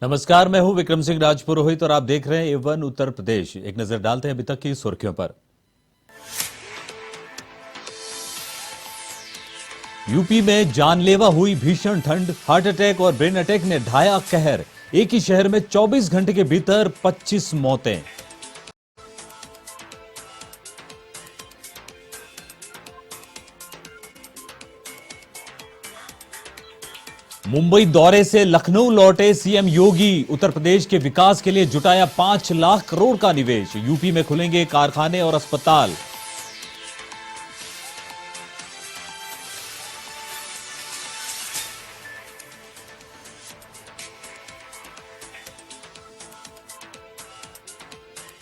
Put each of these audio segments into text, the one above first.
नमस्कार, मैं हूं विक्रम सिंह राजपुरोहित और आप देख रहे हैं A1 उत्तर प्रदेश। एक नजर डालते हैं अभी तक की सुर्खियों पर। यूपी में जानलेवा हुई भीषण ठंड, हार्ट अटैक और ब्रेन अटैक ने ढाया कहर। एक ही शहर में 24 घंटे के भीतर 25 मौतें। मुंबई दौरे से लखनऊ लौटे सीएम योगी। उत्तर प्रदेश के विकास के लिए जुटाया 5 लाख करोड़ का निवेश। यूपी में खुलेंगे कारखाने और अस्पताल।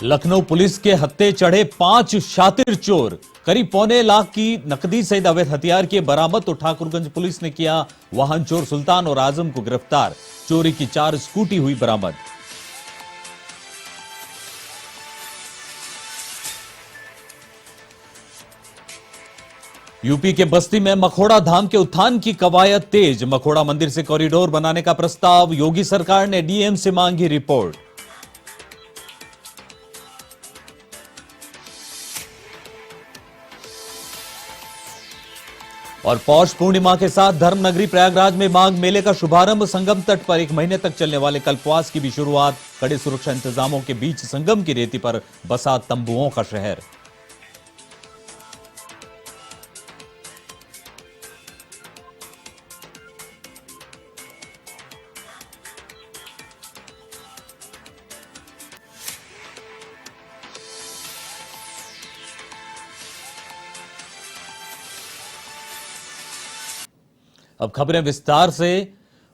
लखनऊ पुलिस के हत्थे चढ़े 5 शातिर चोर। करीब पौने लाख की नकदी सहित अवैध हथियार किए बरामद। तो ठाकुरगंज पुलिस ने किया वाहन चोर सुल्तान और आजम को गिरफ्तार। चोरी की 4 स्कूटी हुई बरामद। यूपी के बस्ती में मखोड़ा धाम के उत्थान की कवायद तेज। मखोड़ा मंदिर से कॉरिडोर बनाने का प्रस्ताव। योगी सरकार ने डीएम से मांगी रिपोर्ट। और पौष पूर्णिमा के साथ धर्मनगरी प्रयागराज में माघ मेले का शुभारंभ। संगम तट पर 1 महीने तक चलने वाले कल्पवास की भी शुरुआत। कड़े सुरक्षा इंतजामों के बीच संगम की रेती पर बसा तंबुओं का शहर। अब खबरें विस्तार से।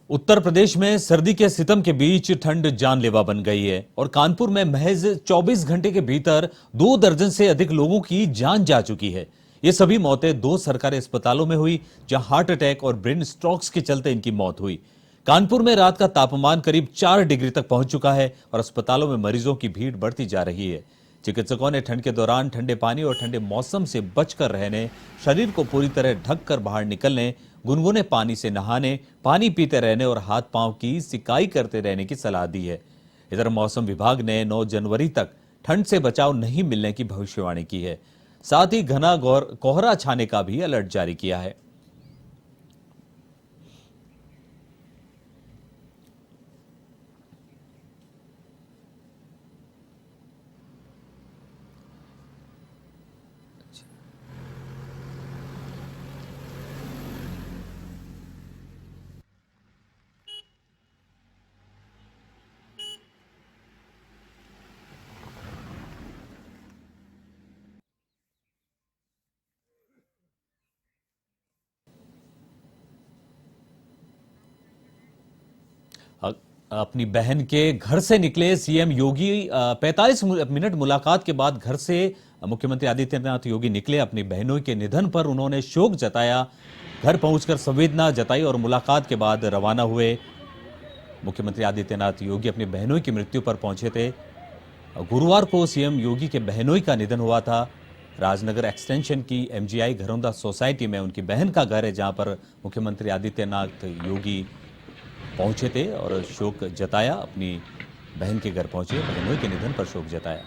उत्तर प्रदेश में सर्दी के सितम के बीच ठंड जानलेवा बन गई है और कानपुर में महज 24 घंटे के भीतर 2 दर्जन से अधिक लोगों की जान जा चुकी है। ये सभी मौतें 2 सरकारी अस्पतालों में हुई, जहां हार्ट अटैक और ब्रेन स्ट्रोक्स के चलते इनकी मौत हुई। कानपुर में रात का तापमान करीब 4 डिग्री तक पहुंच चुका है और अस्पतालों में मरीजों की भीड़ बढ़ती जा रही है। चिकित्सकों ने ठंड के दौरान ठंडे पानी और ठंडे मौसम से बचकर रहने, शरीर को पूरी तरह ढक कर बाहर निकलने, गुनगुने पानी से नहाने, पानी पीते रहने और हाथ पांव की सिकाई करते रहने की सलाह दी है। इधर मौसम विभाग ने 9 जनवरी तक ठंड से बचाव नहीं मिलने की भविष्यवाणी की है। साथ ही घना कोहरा छाने का भी अलर्ट जारी किया है। अपनी बहन के घर से निकले सीएम योगी। 45 मिनट मुलाकात के बाद घर से मुख्यमंत्री आदित्यनाथ योगी निकले। अपनी बहनों के निधन पर उन्होंने शोक जताया, घर पहुंचकर संवेदना जताई और मुलाकात के बाद रवाना हुए। मुख्यमंत्री आदित्यनाथ योगी अपनी बहनों की मृत्यु पर पहुंचे थे। गुरुवार को सीएम योगी के बहनोई का निधन हुआ था। राजनगर एक्सटेंशन की MGI घरौंदा सोसाइटी में उनकी बहन का घर है, जहां पर मुख्यमंत्री आदित्यनाथ योगी पहुंचे थे और शोक जताया। अपनी बहन के घर पहुंचे, बहनोई के निधन पर शोक जताया।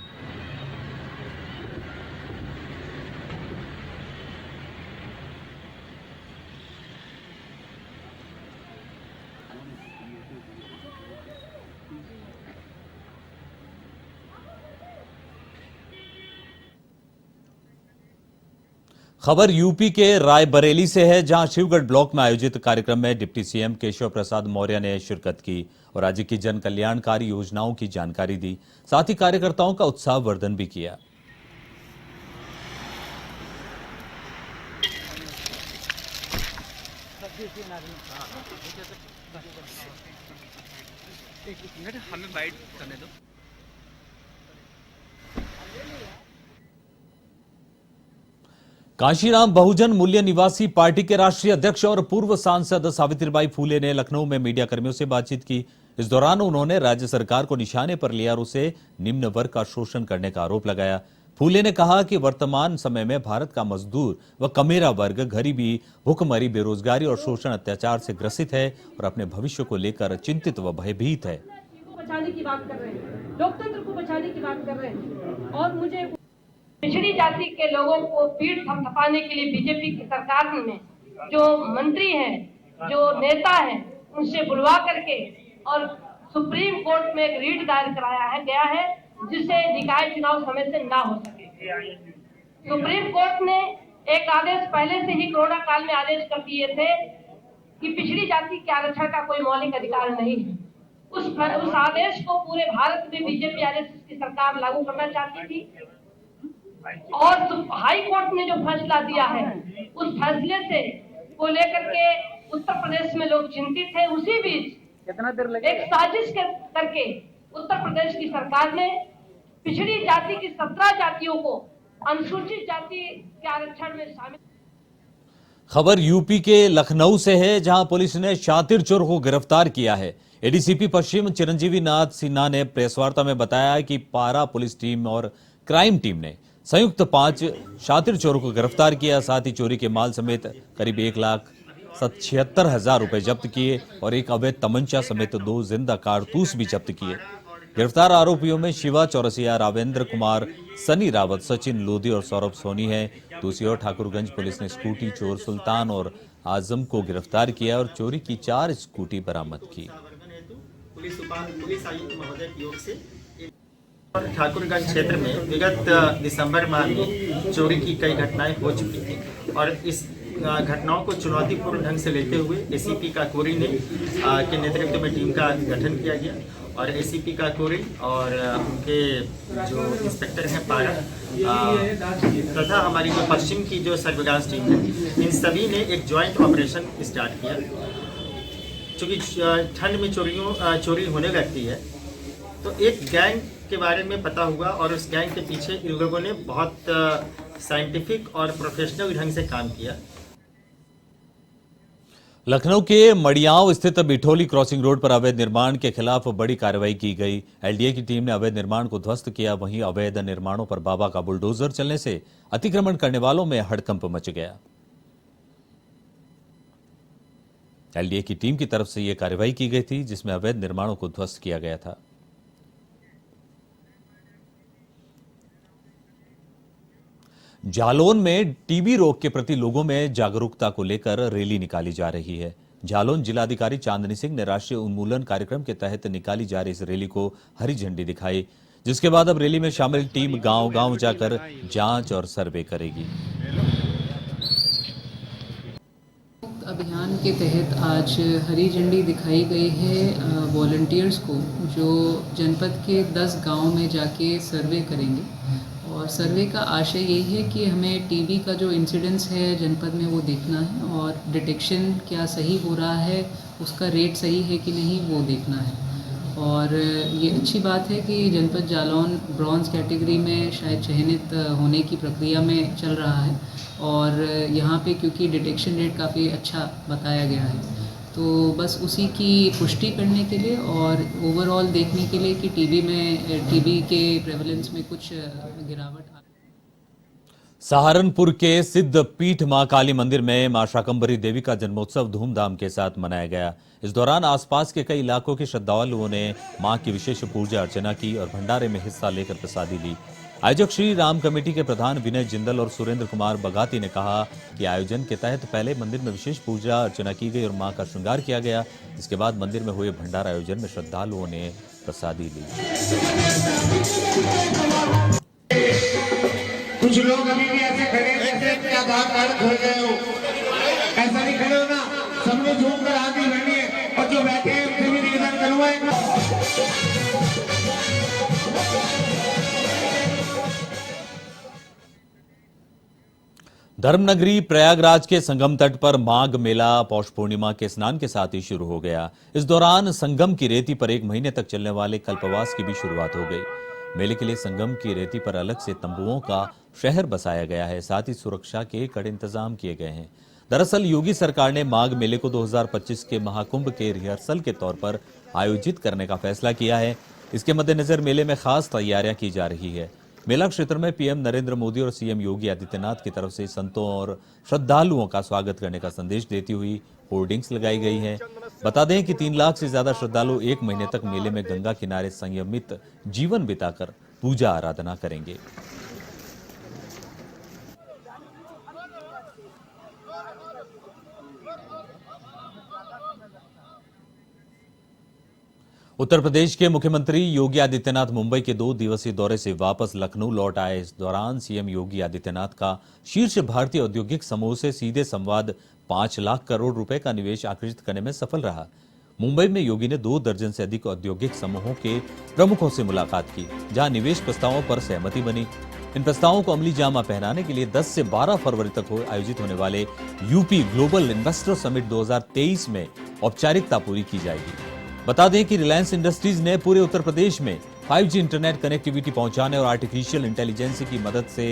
खबर यूपी के रायबरेली से है, जहां शिवगढ़ ब्लॉक में आयोजित कार्यक्रम में डिप्टी सीएम केशव प्रसाद मौर्य ने शिरकत की और राज्य की जन कल्याणकारी योजनाओं की जानकारी दी। साथ ही कार्यकर्ताओं का उत्साहवर्धन भी किया। हमें बाइट करने दो। कांशीराम बहुजन मूल्य निवासी पार्टी के राष्ट्रीय अध्यक्ष और पूर्व सांसद सावित्रीबाई फूले ने लखनऊ में मीडिया कर्मियों से बातचीत की। इस दौरान उन्होंने राज्य सरकार को निशाने पर लिया और उसे निम्न वर्ग का शोषण करने का आरोप लगाया। फूले ने कहा कि वर्तमान समय में भारत का मजदूर व कमेरा वर्ग गरीबी, भूखमरी, बेरोजगारी और शोषण अत्याचार से ग्रसित है और अपने भविष्य को लेकर चिंतित व भयभीत है। बचाने की बात कर रहे हैं, लोकतंत्र को बचाने की बात कर रहे हैं। और मुझे पिछड़ी जाति के लोगों को पीठ थपथपाने के लिए बीजेपी की सरकार ने जो मंत्री हैं, जो नेता हैं, उनसे बुलवा करके और सुप्रीम कोर्ट में एक रीट दायर कराया गया है, जिससे निकाय चुनाव समय से ना हो सके। सुप्रीम कोर्ट ने एक आदेश पहले से ही कोरोना काल में आदेश कर दिए थे कि पिछड़ी जाति के आरक्षण का कोई मौलिक अधिकार नहीं है। उस आदेश को पूरे भारत में बीजेपी आरएसएस की सरकार लागू करना चाहती थी और हाई कोर्ट ने जो फैसला दिया है, उस फैसले से को लेकर के उत्तर प्रदेश में लोग चिंतित थे। उसी बीच एक साजिश करके उत्तर प्रदेश की सरकार ने पिछड़ी जाति की 17 जातियों को अनुसूचित जाति के आरक्षण में शामिल। खबर यूपी के लखनऊ से है, जहां पुलिस ने शातिर चोर को गिरफ्तार किया है। एडीसीपी पश्चिम चिरंजीवी नाथ सिन्हा ने प्रेस वार्ता में बताया कि पारा पुलिस टीम और क्राइम टीम ने संयुक्त 5 शातिर चोरों को गिरफ्तार किया। साथ ही चोरी के माल समेत करीब 1,76,000 रुपए जब्त किए और एक अवैध तमंचा समेत 2 जिंदा कारतूस भी जब्त किए। गिरफ्तार आरोपियों में शिवा चौरसिया, रावेंद्र कुमार, सनी रावत, सचिन लोधी और सौरभ सोनी है। दूसरी ओर ठाकुरगंज पुलिस ने स्कूटी चोर सुल्तान और आजम को गिरफ्तार किया और चोरी की 4 स्कूटी बरामद की। पुलिस आयुक्त महोदय की ओर से ठाकुरगंज क्षेत्र में विगत दिसंबर माह में चोरी की कई घटनाएं हो चुकी थी और इस घटनाओं को चुनौतीपूर्ण ढंग से लेते हुए एसीपी काकोरी ने के नेतृत्व में टीम का गठन किया गया और एसीपी काकोरी और उनके जो इंस्पेक्टर हैं पारा तथा हमारी जो पश्चिम की जो सर्विलांस टीम है, इन सभी ने एक ज्वाइंट ऑपरेशन स्टार्ट किया। चूँकि ठंड में चोरी होने लगती है, तो एक गैंग के बारे में पता हुआ और उस गैंग के पीछे इन लोगों ने बहुत साइंटिफिक और प्रोफेशनल ढंग से काम किया। लखनऊ के मड़ियाव स्थित बिठोली क्रॉसिंग रोड पर अवैध निर्माण के खिलाफ बड़ी कार्रवाई की गई। एलडीए की टीम ने अवैध निर्माण को ध्वस्त किया। वहीं अवैध निर्माणों पर बाबा का बुलडोजर चलने से अतिक्रमण करने वालों में हड़कंप मच गया। एलडीए की टीम की तरफ से यह कार्रवाई की गई थी, जिसमें अवैध निर्माणों को ध्वस्त किया गया था। जालौन में टीबी रोग के प्रति लोगों में जागरूकता को लेकर रैली निकाली जा रही है। जालौन जिलाधिकारी चांदनी सिंह ने राष्ट्रीय उन्मूलन कार्यक्रम के तहत निकाली जा रही इस रैली को हरी झंडी दिखाई, जिसके बाद अब रैली में शामिल टीम गांव-गांव जाकर जांच और सर्वे करेगी। अभियान के तहत आज हरी झंडी दिखाई गई है वॉलंटियर्स को, जो जनपद के 10 गांव में जाके सर्वे करेंगे। और सर्वे का आशय यही है कि हमें टीबी का जो इंसिडेंस है जनपद में वो देखना है और डिटेक्शन क्या सही हो रहा है, उसका रेट सही है कि नहीं वो देखना है। और ये अच्छी बात है कि जनपद जालौन ब्रॉन्ज कैटेगरी में शायद चयनित होने की प्रक्रिया में चल रहा है और यहाँ पे क्योंकि डिटेक्शन रेट काफ़ी अच्छा बताया गया है, तो बस उसी की पुष्टि करने के लिए और ओवरऑल देखने के लिए कि टीबी के प्रेवलेंस में कुछ गिरावट आ। सहारनपुर के सिद्ध पीठ मां काली मंदिर में मां शाकंभरी देवी का जन्मोत्सव धूमधाम के साथ मनाया गया। इस दौरान आसपास के कई इलाकों के श्रद्धालुओं ने मां की विशेष पूजा अर्चना की और भंडारे में हिस्सा लेकर प्रसादी ली। आयोजक श्री राम कमेटी के प्रधान विनय जिंदल और सुरेंद्र कुमार बगाती ने कहा कि आयोजन के तहत पहले मंदिर में विशेष पूजा अर्चना की गई और मां का श्रृंगार किया गया। इसके बाद मंदिर में हुए भंडारा आयोजन में श्रद्धालुओं ने प्रसादी ली। कुछ लोग अभी भी ऐसे खड़े हैं जैसे आधार कार्ड खो गए हो, ऐसा नहीं खड़े हो ना, सबने झूम कर हाथ बढ़नी है और जो बैठे हैं उनसे भी निवेदन करूंगा। धर्मनगरी प्रयागराज के संगम तट पर माघ मेला पौष पूर्णिमा के स्नान के साथ ही शुरू हो गया। इस दौरान संगम की रेती पर 1 महीने तक चलने वाले कल्पवास की भी शुरुआत हो गई। मेले के लिए संगम की रेती पर अलग से तंबुओं का शहर बसाया गया है, साथ ही सुरक्षा के कड़े इंतजाम किए गए हैं। दरअसल योगी सरकार ने माघ मेले को 2025 के महाकुंभ के रिहर्सल के तौर पर आयोजित करने का फैसला किया है। इसके मद्देनजर मेले में खास तैयारियां की जा रही है। मेला क्षेत्र में पीएम नरेंद्र मोदी और सीएम योगी आदित्यनाथ की तरफ से संतों और श्रद्धालुओं का स्वागत करने का संदेश देती हुई होर्डिंग्स लगाई गई हैं। बता दें कि 3 लाख से ज्यादा श्रद्धालु 1 महीने तक मेले में गंगा किनारे संयमित जीवन बिताकर पूजा आराधना करेंगे। उत्तर प्रदेश के मुख्यमंत्री योगी आदित्यनाथ मुंबई के 2 दिवसीय दौरे से वापस लखनऊ लौट आए। इस दौरान सीएम योगी आदित्यनाथ का शीर्ष भारतीय औद्योगिक समूह से सीधे संवाद 5 लाख करोड़ रुपए का निवेश आकर्षित करने में सफल रहा। मुंबई में योगी ने 2 दर्जन से अधिक औद्योगिक समूहों के प्रमुखों से मुलाकात की, जहां निवेश प्रस्तावों पर सहमति बनी। इन प्रस्तावों को अमली जामा पहनाने के लिए 10 से 12 फरवरी तक आयोजित होने वाले यूपी ग्लोबल इन्वेस्टर समिट 2023 में औपचारिकता पूरी की जाएगी। बता दें कि रिलायंस इंडस्ट्रीज ने पूरे उत्तर प्रदेश में 5G इंटरनेट कनेक्टिविटी पहुंचाने और आर्टिफिशियल इंटेलिजेंस की मदद से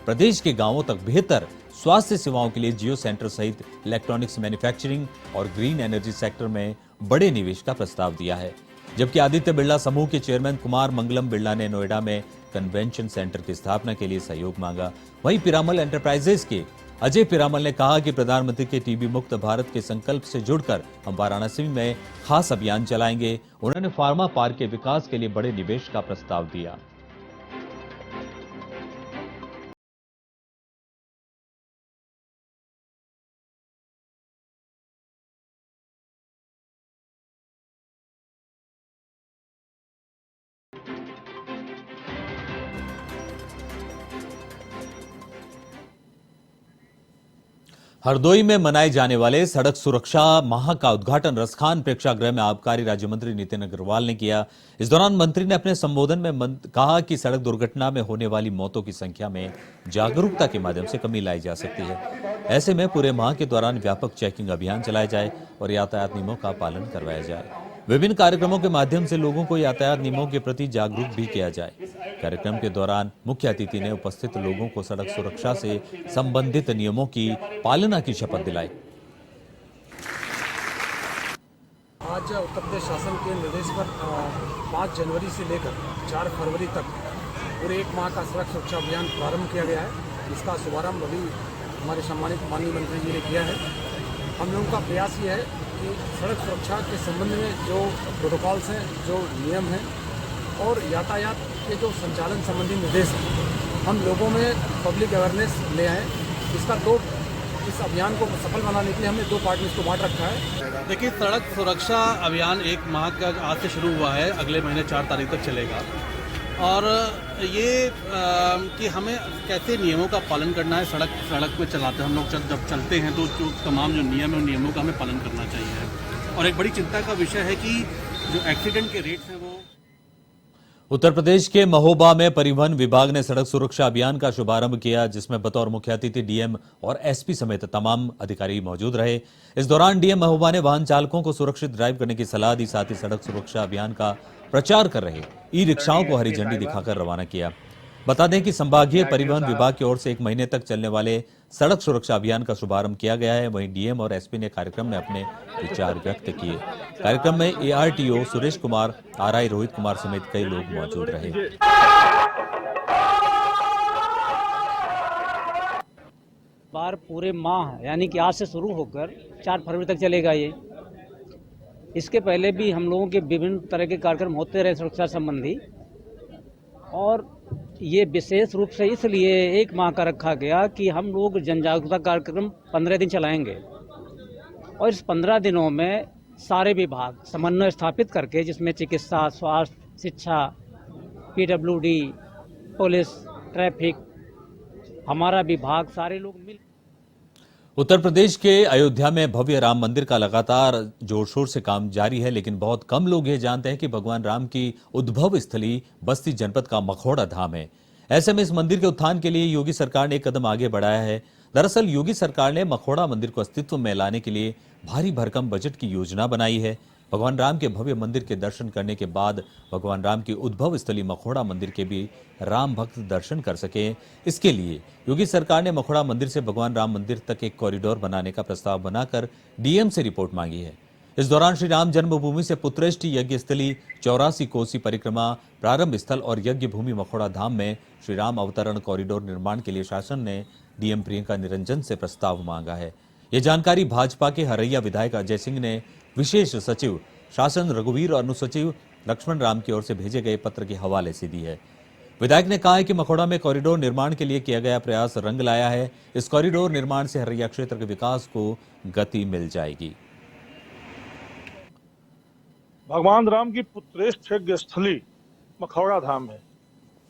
प्रदेश के गांवों तक बेहतर स्वास्थ्य सेवाओं के लिए जियो सेंटर सहित इलेक्ट्रॉनिक्स मैन्युफैक्चरिंग और ग्रीन एनर्जी सेक्टर में बड़े निवेश का प्रस्ताव दिया है। जबकि आदित्य बिरला समूह के चेयरमैन कुमार मंगलम बिरला ने नोएडा में कन्वेंशन सेंटर की स्थापना के लिए सहयोग मांगा। वहीं पिरामल एंटरप्राइजेस के अजय पिरामल ने कहा कि प्रधानमंत्री के टीबी मुक्त भारत के संकल्प से जुड़कर हम वाराणसी में खास अभियान चलाएंगे। उन्होंने फार्मा पार्क के विकास के लिए बड़े निवेश का प्रस्ताव दिया। हरदोई में मनाए जाने वाले सड़क सुरक्षा माह का उद्घाटन रसखान प्रेक्षागृह में आबकारी राज्य मंत्री नितिन अग्रवाल ने किया। इस दौरान मंत्री ने अपने संबोधन में कहा कि सड़क दुर्घटना में होने वाली मौतों की संख्या में जागरूकता के माध्यम से कमी लाई जा सकती है। ऐसे में पूरे माह के दौरान व्यापक चेकिंग अभियान चलाया जाए और यातायात नियमों का पालन करवाया जाए। विभिन्न कार्यक्रमों के माध्यम से लोगों को यातायात नियमों के प्रति जागरूक भी किया जाए। कार्यक्रम के दौरान मुख्य अतिथि ने उपस्थित लोगों को सड़क सुरक्षा से संबंधित नियमों की पालना की शपथ दिलाई। आज उत्तर प्रदेश शासन के निर्देश पर 5 जनवरी से लेकर 4 फरवरी तक पूरे 1 माह का सड़क सुरक्षा अभियान प्रारंभ किया गया है। इसका शुभारंभ अभी हमारे सम्मानित माननीय मंत्री जी ने किया है। हम लोगों का प्रयास ये है कि सड़क सुरक्षा के संबंध में जो प्रोटोकॉल्स हैं, जो नियम हैं और यातायात के जो संचालन संबंधी निर्देश हैं, हम लोगों में पब्लिक अवेयरनेस ले आए। इस अभियान को सफल बनाने के लिए हमने 2 पार्ट में इसको बांट रखा है। देखिए, सड़क सुरक्षा अभियान 1 माह का आज से शुरू हुआ है, अगले महीने 4 तारीख तक चलेगा। और ये कि हमें कैसे नियमों का पालन करना है। सड़क पे चलाते हम लोग जब चलते हैं तो जो तमाम जो नियम है उन नियमों का हमें पालन करना चाहिए। और एक बड़ी चिंता का विषय है कि जो एक्सीडेंट के रेट्स हैं वो उत्तर प्रदेश के महोबा में परिवहन विभाग ने सड़क सुरक्षा अभियान का शुभारंभ किया, जिसमें बतौर मुख्य अतिथि डीएम और एसपी समेत तमाम अधिकारी मौजूद रहे। इस दौरान डीएम महोबा ने वाहन चालकों को सुरक्षित ड्राइव करने की सलाह दी। साथ ही सड़क सुरक्षा अभियान का प्रचार कर रहे ई रिक्शाओं को हरी झंडी दिखाकर रवाना किया। बता दें कि संभागीय परिवहन विभाग की ओर से 1 महीने तक चलने वाले सड़क सुरक्षा अभियान का शुभारंभ किया गया है। वहीं डीएम और एसपी ने कार्यक्रम में अपने विचार व्यक्त किए। कार्यक्रम में एआरटीओ सुरेश कुमार, आरआई रोहित कुमार समेत कई लोग मौजूद रहे। बार पूरे माह यानी कि आज से शुरू होकर 4 फरवरी तक चलेगा ये। इसके पहले भी हम लोगों के विभिन्न तरह के कार्यक्रम होते रहे सुरक्षा संबंधी, और ये विशेष रूप से इसलिए 1 माह का रखा गया कि हम लोग जन जागरूकता कार्यक्रम 15 दिन चलाएंगे। और इस 15 दिनों में सारे विभाग समन्वय स्थापित करके, जिसमें चिकित्सा, स्वास्थ्य, शिक्षा, पीडब्ल्यूडी, पुलिस, ट्रैफिक, हमारा विभाग, सारे लोग मिल। उत्तर प्रदेश के अयोध्या में भव्य राम मंदिर का लगातार जोर शोर से काम जारी है, लेकिन बहुत कम लोग ये जानते हैं कि भगवान राम की उद्भव स्थली बस्ती जनपद का मखौड़ा धाम है। ऐसे में इस मंदिर के उत्थान के लिए योगी सरकार ने एक कदम आगे बढ़ाया है। दरअसल योगी सरकार ने मखौड़ा मंदिर को अस्तित्व में लाने के लिए भारी भरकम बजट की योजना बनाई है। भगवान राम के भव्य मंदिर के दर्शन करने के बाद भगवान राम की उद्भव स्थली मखौड़ा मंदिर के भी राम भक्त दर्शन कर सके, इसके लिए योगी सरकार ने मखौड़ा मंदिर से भगवान राम मंदिर तक एक कॉरिडोर बनाने का प्रस्ताव बनाकर डीएम से रिपोर्ट मांगी है। इस दौरान श्री राम जन्मभूमि से पुत्रेष्टि यज्ञ स्थली, 84 कोसी परिक्रमा, प्रारंभ स्थल और यज्ञ भूमि मखौड़ा धाम में श्री राम अवतरण कॉरिडोर निर्माण के लिए शासन ने डीएम प्रियंका निरंजन से प्रस्ताव मांगा है। ये जानकारी भाजपा के हरैया विधायक अजय सिंह ने विशेष सचिव शासन रघुवीर और अनुसचिव लक्ष्मण राम की ओर से भेजे गए पत्र के हवाले से दी है। विधायक ने कहा है कि मखौड़ा में कॉरिडोर निर्माण के लिए किया गया प्रयास रंग लाया है। इस कॉरिडोर निर्माण से हरैया क्षेत्र के विकास को गति मिल जाएगी। भगवान राम की पुत्रेष्ठ यज्ञ स्थली मखौड़ा धाम है।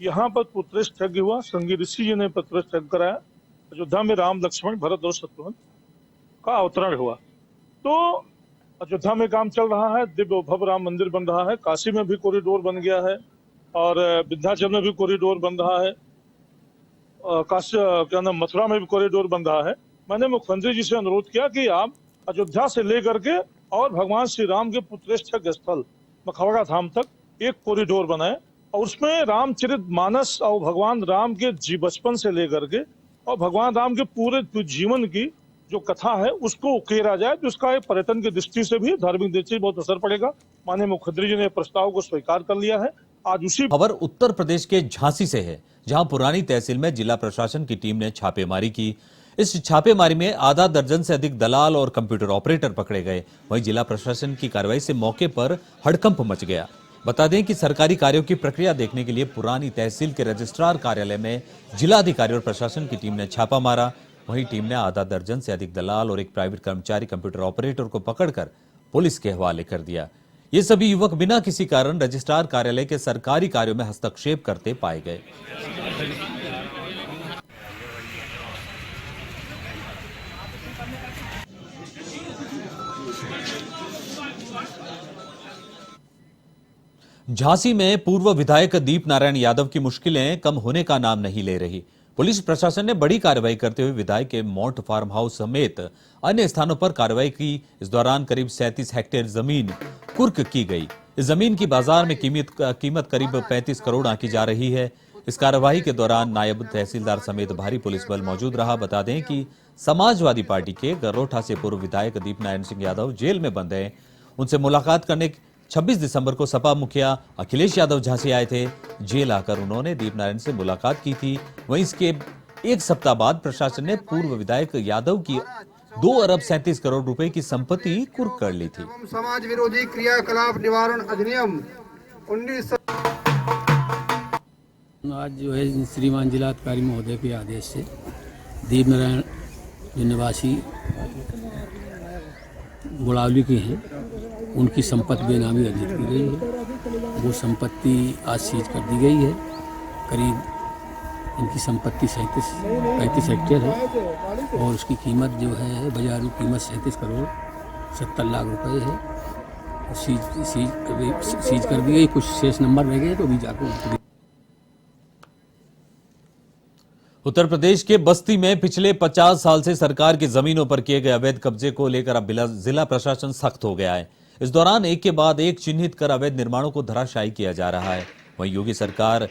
यहाँ पर पुत्रेष्ठ यज्ञ हुआ। संगी ऋषि जी ने पुत्रेष्ठ यज्ञ कराया। अयोध्या में राम लक्ष्मण भरत और शत्रुघ्न का अवतरण हुआ। तो अयोध्या में काम चल रहा है। दिव्य भव्य राम मंदिर बन रहा है। काशी में भी कॉरिडोर बन गया है और विंध्याचल में भी कॉरिडोर बन रहा है। मथुरा में भी कॉरिडोर बन रहा है। मैंने मुख्यमंत्री जी से अनुरोध किया कि आप अयोध्या से लेकर के और भगवान श्री राम के पुत्रेष्ठ यज्ञ स्थल मखौड़ा धाम तक एक कॉरिडोर बनाए और उसमें रामचरित मानस और भगवान राम के बचपन से लेकर के और भगवान राम के पूरे जीवन की जो कथा है उसको उकेरा जाए। तो उसका एक पर्यटन की दृष्टि से भी, धार्मिक दृष्टि से बहुत असर पड़ेगा। माननीय मुख्यमंत्री जी ने प्रस्ताव को स्वीकार कर लिया है। आज उसी खबर उत्तर प्रदेश के झांसी से है, जहां पुरानी तहसील में जिला प्रशासन की टीम ने छापेमारी की। इस छापेमारी में आधा दर्जन से अधिक दलाल और कंप्यूटर ऑपरेटर पकड़े गए। वहीं जिला प्रशासन की कार्रवाई से मौके पर हड़कंप मच गया। बता दें कि सरकारी कार्यों की प्रक्रिया देखने के लिए पुरानी तहसील के रजिस्ट्रार कार्यालय में जिलाधिकारी और प्रशासन की टीम ने छापा मारा। वहीं टीम ने आधा दर्जन से अधिक दलाल और एक प्राइवेट कर्मचारी कंप्यूटर ऑपरेटर को पकड़कर पुलिस के हवाले कर दिया। ये सभी युवक बिना किसी कारण रजिस्ट्रार कार्यालय के सरकारी कार्यों में हस्तक्षेप करते पाए गए। झांसी में पूर्व विधायक दीप नारायण यादव की मुश्किलें कम होने का नाम नहीं ले रही। पुलिस प्रशासन ने बड़ी कार्रवाई करते हुए विधायक के मौंट फार्म हाउस समेत अन्य स्थानों पर कार्रवाई की। इस दौरान करीब 37 हेक्टेयर जमीन कुर्क की गई। इस जमीन की बाजार में कीमत करीब 35 करोड़ आंकी जा रही है। इस कार्रवाई के दौरान नायब तहसीलदार समेत भारी पुलिस बल मौजूद रहा। बता दें कि समाजवादी पार्टी के गरोठा से पूर्व विधायक दीप नारायण सिंह यादव जेल में बंद हैं। उनसे मुलाकात करने 26 दिसंबर को सपा मुखिया अखिलेश यादव झांसी आए थे। जेल आकर उन्होंने दीप नारायण से मुलाकात की थी। वहीं इसके एक सप्ताह बाद प्रशासन ने पूर्व विधायक यादव की 2 अरब 37 करोड़ रुपए की संपत्ति कुर्क कर ली थी। समाज विरोधी क्रियाकलाप निवारण अधिनियम 19 आज जो है श्रीमान जिलाधिकारी महोदय के आदेश से दीप नारायण जो निवासी बुड़ावली के हैं उनकी संपत्ति बेनामी अर्जित की गई है। वो संपत्ति आज सीज कर दी गई है। करीब इनकी संपत्ति 35 हेक्टेयर है और उसकी कीमत जो है बाजारू कीमत 37 करोड़ 70 लाख रुपए है। सीज कर दी गई। कुछ शेष नंबर रह गए तो अभी जाकर उत्तर प्रदेश के बस्ती में पिछले 50 साल से सरकार की जमीनों पर किए गए अवैध कब्जे को लेकर अब जिला प्रशासन सख्त हो गया है। इस दौरान एक के बाद एक चिन्हित कर अवैध निर्माणों को धराशायी किया जा रहा है। वहीं योगी सरकार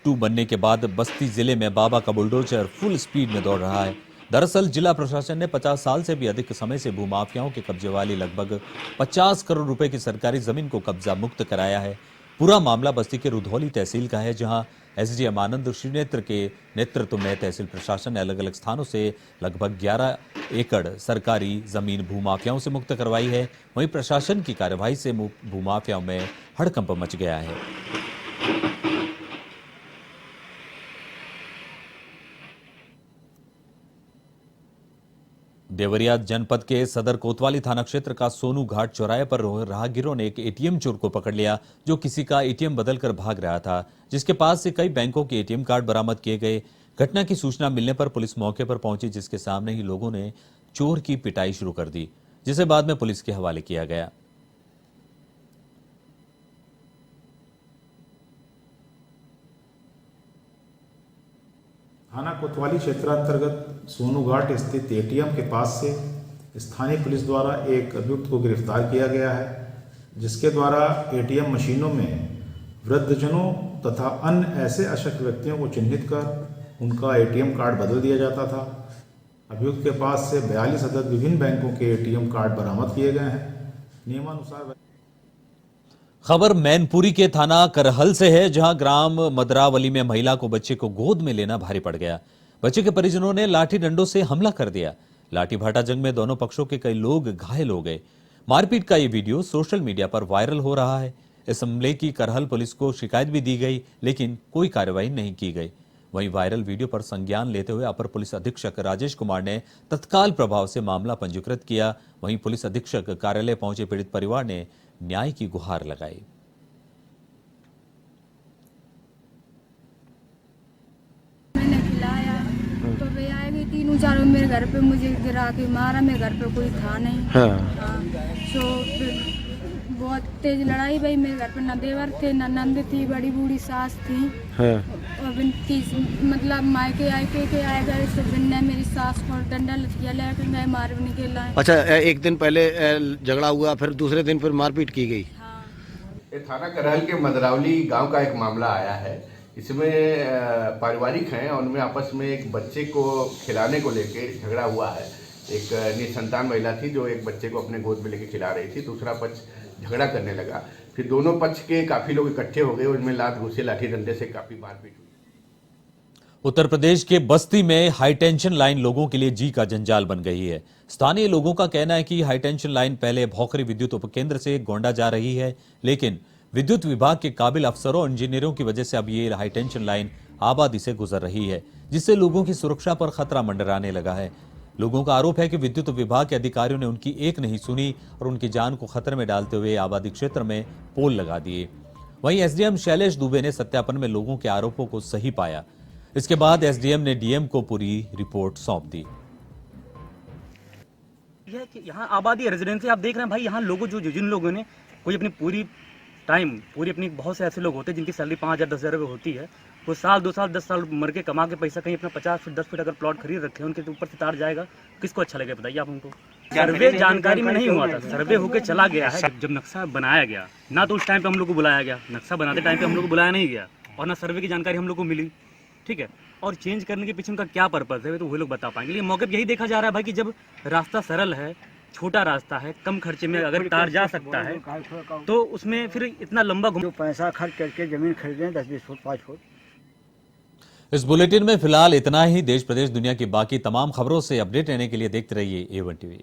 2 बनने के बाद बस्ती जिले में बाबा का बुलडोजर फुल स्पीड में दौड़ रहा है। दरअसल जिला प्रशासन ने 50 साल से भी अधिक समय से भूमाफियाओं के कब्जे वाली लगभग 50 करोड़ रुपए की सरकारी जमीन को कब्जा मुक्त कराया है। पूरा मामला बस्ती के रुधौली तहसील का है, जहां एसडीएम आनंद श्रीनेत्र के नेतृत्व में तहसील प्रशासन ने अलग अलग स्थानों से लगभग 11 एकड़ सरकारी जमीन भूमाफियाओं से मुक्त करवाई है। वहीं प्रशासन की कार्रवाई से भूमाफियाओं में हड़कंप मच गया है। देवरिया जनपद के सदर कोतवाली थाना क्षेत्र का सोनू घाट चौराहे पर राहगीरों ने एक एटीएम चोर को पकड़ लिया, जो किसी का एटीएम बदलकर भाग रहा था, जिसके पास से कई बैंकों के एटीएम कार्ड बरामद किए गए। घटना की सूचना मिलने पर पुलिस मौके पर पहुंची, जिसके सामने ही लोगों ने चोर की पिटाई शुरू कर दी, जिसे बाद में पुलिस के हवाले किया गया। थाना कोतवाली क्षेत्रांतर्गत सोनू घाट स्थित एटीएम के पास से स्थानीय पुलिस द्वारा एक अभियुक्त को गिरफ्तार किया गया है, जिसके द्वारा एटीएम मशीनों में वृद्धजनों तथा अन्य ऐसे अशक्त व्यक्तियों को चिन्हित कर उनका एटीएम कार्ड बदल दिया जाता था। अभियुक्त के पास से 42 अदद विभिन्न बैंकों के एटीएम कार्ड बरामद किए गए हैं। नियमानुसार खबर मैनपुरी के थाना करहल से है, जहां ग्राम मदरावली में महिला को बच्चे को गोद में लेना भारी पड़ गया। बच्चे के परिजनों ने लाठी डंडों से हमला कर दिया। लाठी भाटा जंग में दोनों पक्षों के कई लोग घायल हो गए। मारपीट का ये वीडियो सोशल मीडिया पर वायरल हो रहा है। इस हमले की करहल पुलिस को शिकायत भी दी गई, लेकिन कोई कार्रवाई नहीं की गई। वहीं वायरल वीडियो पर संज्ञान लेते हुए अपर पुलिस अधीक्षक राजेश कुमार ने तत्काल प्रभाव से मामला पंजीकृत किया। वहीं पुलिस अधीक्षक कार्यालय पहुंचे पीड़ित परिवार ने न्याय की गुहार लगाई। मैंने खिलाया तो वे आए गए तीनों चारों मेरे घर पे, मुझे गिरा के मारा। मेरे घर पे कोई था नहीं। हाँ। तो बहुत तेज लड़ाई भाई। मेरे घर पे न देवर थे, न नंद थी, बड़ी बूढ़ी सास थी। और इनकी मतलब मायके आयके के आए गए, तो ने मेरी सास को डंडा लठिया लेकर गए, मारने के लाए। अच्छा, एक दिन पहले झगड़ा हुआ, फिर दूसरे दिन फिर मारपीट की गई। हाँ। ये थाना करहल के मदरावली गांव का एक मामला आया है। इसमें पारिवारिक हैं और उनमें आपस में एक बच्चे को खिलाने को लेके झगड़ा हुआ है। एक निसंतान महिला थी जो एक बच्चे को अपने गोद में लेके खिला रही थी। दूसरा पक्ष झगड़ा करने लगा, फिर दोनों पक्ष के काफी लोग इकट्ठे हो गए। उनमें लात घुसे, लाठी डंडे से काफी मारपीट हुई। उत्तर प्रदेश के बस्ती में हाईटेंशन लाइन लोगों के लिए जी का जंजाल बन गई है। स्थानीय लोगों का कहना है कि हाईटेंशन लाइन पहले भौखरी विद्युत उपकेंद्र से गोंडा जा रही है, लेकिन विद्युत विभाग के काबिल अफसरों और इंजीनियरों की वजह से अब ये हाईटेंशन लाइन आबादी से गुजर रही है, जिससे लोगों की सुरक्षा पर खतरा मंडराने लगा है। लोगों का आरोप है कि विद्युत विभाग के अधिकारियों ने उनकी एक नहीं सुनी और उनकी जान को खतरे में डालते हुए आबादी क्षेत्र में पोल लगा दिए। वहीं एसडीएम शैलेश दुबे ने सत्यापन में लोगों के आरोपों को सही पाया। इसके बाद एसडीएम ने डीएम को पूरी रिपोर्ट सौंप दी। यहाँ आबादी रेजिडेंसी आप देख रहे हैं भाई, यहाँ लोगों जिन लोगों ने कोई अपनी पूरी अपनी बहुत से ऐसे लोग होते हैं जिनकी सैलरी 5,000 10,000 रुपये होती है। वो साल 2 साल 10 साल मर के कमा के पैसा कहीं अपना 50 फीट 10 फीट अगर प्लॉट खरीद रखे हैं, उनके ऊपर से तार जाएगा, किसको अच्छा लगेगा बताइए आप हमको। सर्वे जानकारी में नहीं हुआ था, सर्वे होके चला गया है। जब नक्शा बनाया गया ना तो उस टाइम पे हम लोग को बुलाया गया, नक्शा बनाते टाइम पे हम लोग को बुलाया नहीं गया, और ना सर्वे की जानकारी हम लोग को मिली। ठीक है, और चेंज करने के पीछे उनका क्या पर्पज है तो वो लोग बता पाएंगे। लेकिन मौके पर यही देखा जा रहा है भाई कि जब रास्ता सरल है, छोटा रास्ता है, कम खर्चे में अगर तार जा सकता है, तो उसमें फिर इतना लंबा जो पैसा खर्च करके जमीन खरीदें 10-20 फुट 5 फुट। इस बुलेटिन में फिलहाल इतना ही। देश प्रदेश दुनिया की बाकी तमाम खबरों से अपडेट रहने के लिए देखते रहिए A1 TV।